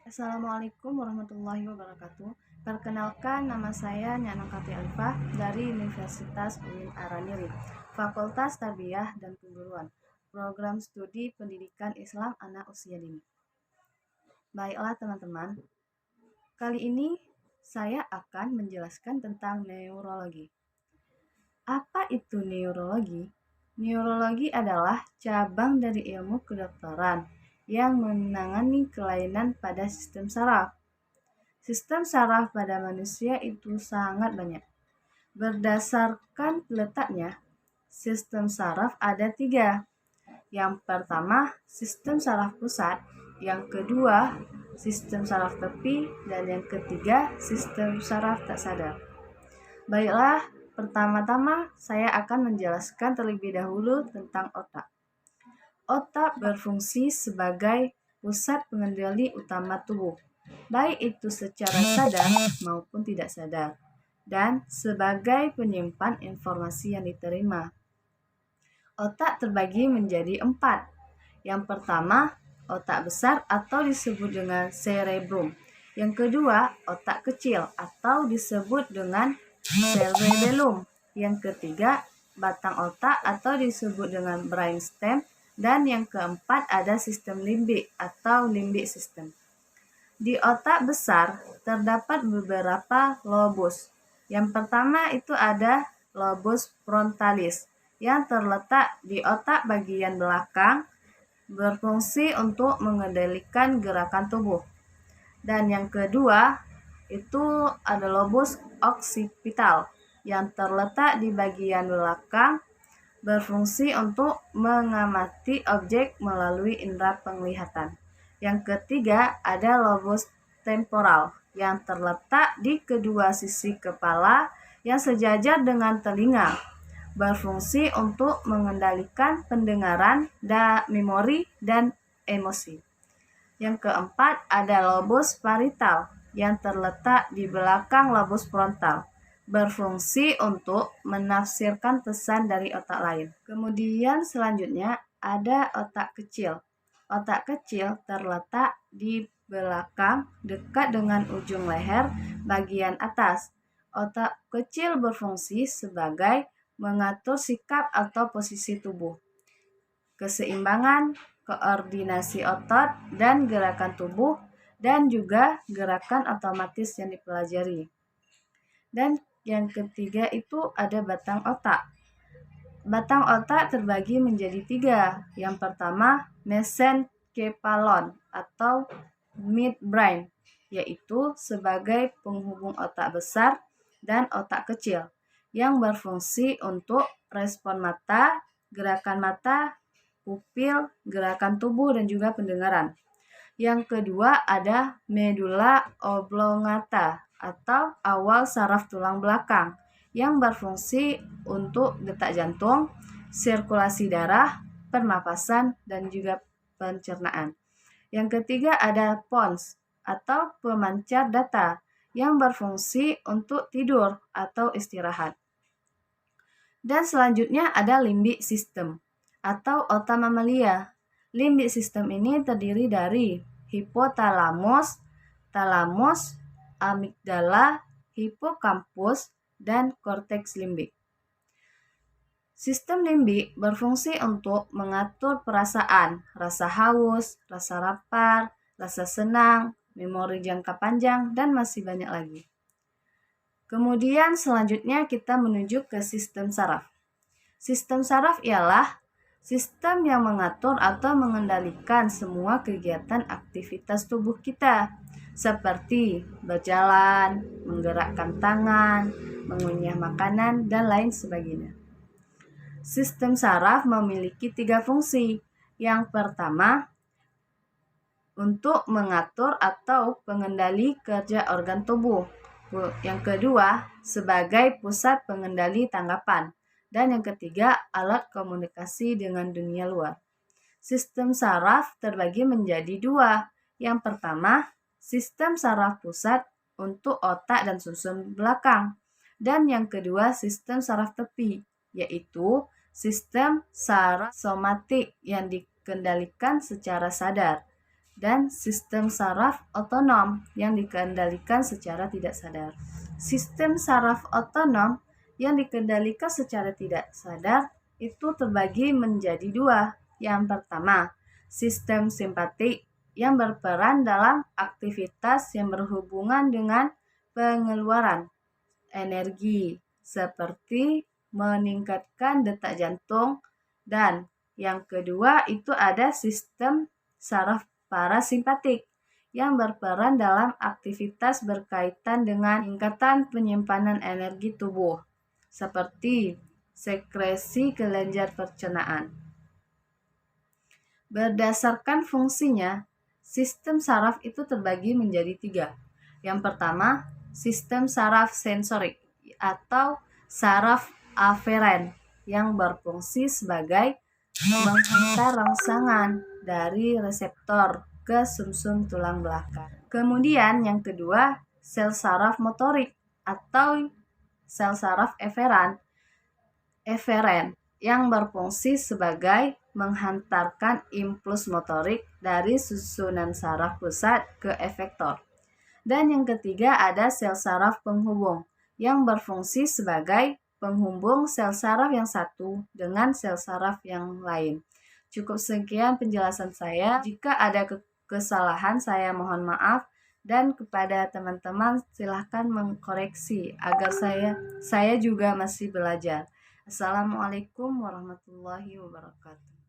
Assalamualaikum warahmatullahi wabarakatuh. Perkenalkan, nama saya Nyanang Kati Alifah dari Universitas UIN Araniri, Fakultas Tarbiyah dan Keguruan, Program Studi Pendidikan Islam Anak Usia Dini. Baiklah teman-teman, kali ini saya akan menjelaskan tentang neurologi. Apa itu neurologi? Neurologi adalah cabang dari ilmu kedokteran yang menangani kelainan pada sistem saraf. Sistem saraf pada manusia itu sangat banyak. Berdasarkan letaknya, sistem saraf ada 3. Yang pertama, sistem saraf pusat. Yang kedua, sistem saraf tepi. Dan yang ketiga, sistem saraf tak sadar. Baiklah, pertama-tama saya akan menjelaskan terlebih dahulu tentang otak. Otak berfungsi sebagai pusat pengendali utama tubuh, baik itu secara sadar maupun tidak sadar, dan sebagai penyimpan informasi yang diterima. Otak terbagi menjadi 4. Yang pertama, otak besar atau disebut dengan cerebrum. Yang kedua, otak kecil atau disebut dengan cerebellum. Yang ketiga, batang otak atau disebut dengan brainstem. Dan yang keempat ada sistem limbik atau limbic system. Di otak besar terdapat beberapa lobus. Yang pertama itu ada lobus frontalis yang terletak di otak bagian belakang, berfungsi untuk mengendalikan gerakan tubuh. Dan yang kedua itu ada lobus occipital yang terletak di bagian belakang, berfungsi untuk mengamati objek melalui indera penglihatan. Yang ketiga ada lobus temporal yang terletak di kedua sisi kepala yang sejajar dengan telinga, berfungsi untuk mengendalikan pendengaran, memori, dan emosi. Yang keempat ada lobus parietal yang terletak di belakang lobus frontal, berfungsi untuk menafsirkan pesan dari otak lain. Kemudian selanjutnya ada otak kecil. Otak kecil terletak di belakang dekat dengan ujung leher bagian atas. Otak kecil berfungsi sebagai mengatur sikap atau posisi tubuh, keseimbangan, koordinasi otot dan gerakan tubuh, dan juga gerakan otomatis yang dipelajari. Dan yang ketiga itu ada batang otak. Batang otak terbagi menjadi 3. Yang pertama, mesencephalon atau midbrain, yaitu sebagai penghubung otak besar dan otak kecil yang berfungsi untuk respon mata, gerakan mata, pupil, gerakan tubuh, dan juga pendengaran. Yang kedua ada medula oblongata atau awal saraf tulang belakang yang berfungsi untuk detak jantung, sirkulasi darah, pernapasan, dan juga pencernaan. Yang ketiga ada pons atau pemancar data yang berfungsi untuk tidur atau istirahat. Dan selanjutnya ada limbic system atau otak mamalia. Limbic system ini terdiri dari hipotalamus, talamus, amigdala, hipokampus, dan korteks limbik. Sistem limbik berfungsi untuk mengatur perasaan, rasa haus, rasa lapar, rasa senang, memori jangka panjang, dan masih banyak lagi. Kemudian selanjutnya kita menuju ke sistem saraf. Sistem saraf ialah sistem yang mengatur atau mengendalikan semua kegiatan aktivitas tubuh kita, seperti berjalan, menggerakkan tangan, mengunyah makanan, dan lain sebagainya. Sistem saraf memiliki 3 fungsi. Yang pertama, untuk mengatur atau pengendali kerja organ tubuh. Yang kedua, sebagai pusat pengendali tanggapan. Dan yang ketiga, alat komunikasi dengan dunia luar. Sistem saraf terbagi menjadi 2. Yang pertama, sistem saraf pusat untuk otak dan susun belakang. Dan yang kedua, sistem saraf tepi, yaitu sistem saraf somatik yang dikendalikan secara sadar. dan sistem saraf otonom yang dikendalikan secara tidak sadar. Sistem saraf otonom yang dikendalikan secara tidak sadar itu terbagi menjadi dua. Yang pertama, sistem simpatik yang berperan dalam aktivitas yang berhubungan dengan pengeluaran energi seperti meningkatkan detak jantung, dan yang kedua itu ada sistem saraf parasimpatik yang berperan dalam aktivitas berkaitan dengan peningkatan penyimpanan energi tubuh seperti sekresi kelenjar pencernaan. Berdasarkan fungsinya, sistem saraf itu terbagi menjadi tiga. Yang pertama, sistem saraf sensorik atau saraf aferen yang berfungsi sebagai menghantar rangsangan dari reseptor ke sumsum tulang belakang. Kemudian yang kedua, sel saraf motorik atau sel saraf eferen yang berfungsi sebagai menghantarkan impuls motorik dari susunan saraf pusat ke efektor. Dan yang ketiga ada sel saraf penghubung yang berfungsi sebagai penghubung sel saraf yang satu dengan sel saraf yang lain. Cukup sekian penjelasan saya. Jika ada kesalahan saya mohon maaf, dan kepada teman-teman silahkan mengkoreksi agar saya juga masih belajar. Assalamualaikum warahmatullahi wabarakatuh.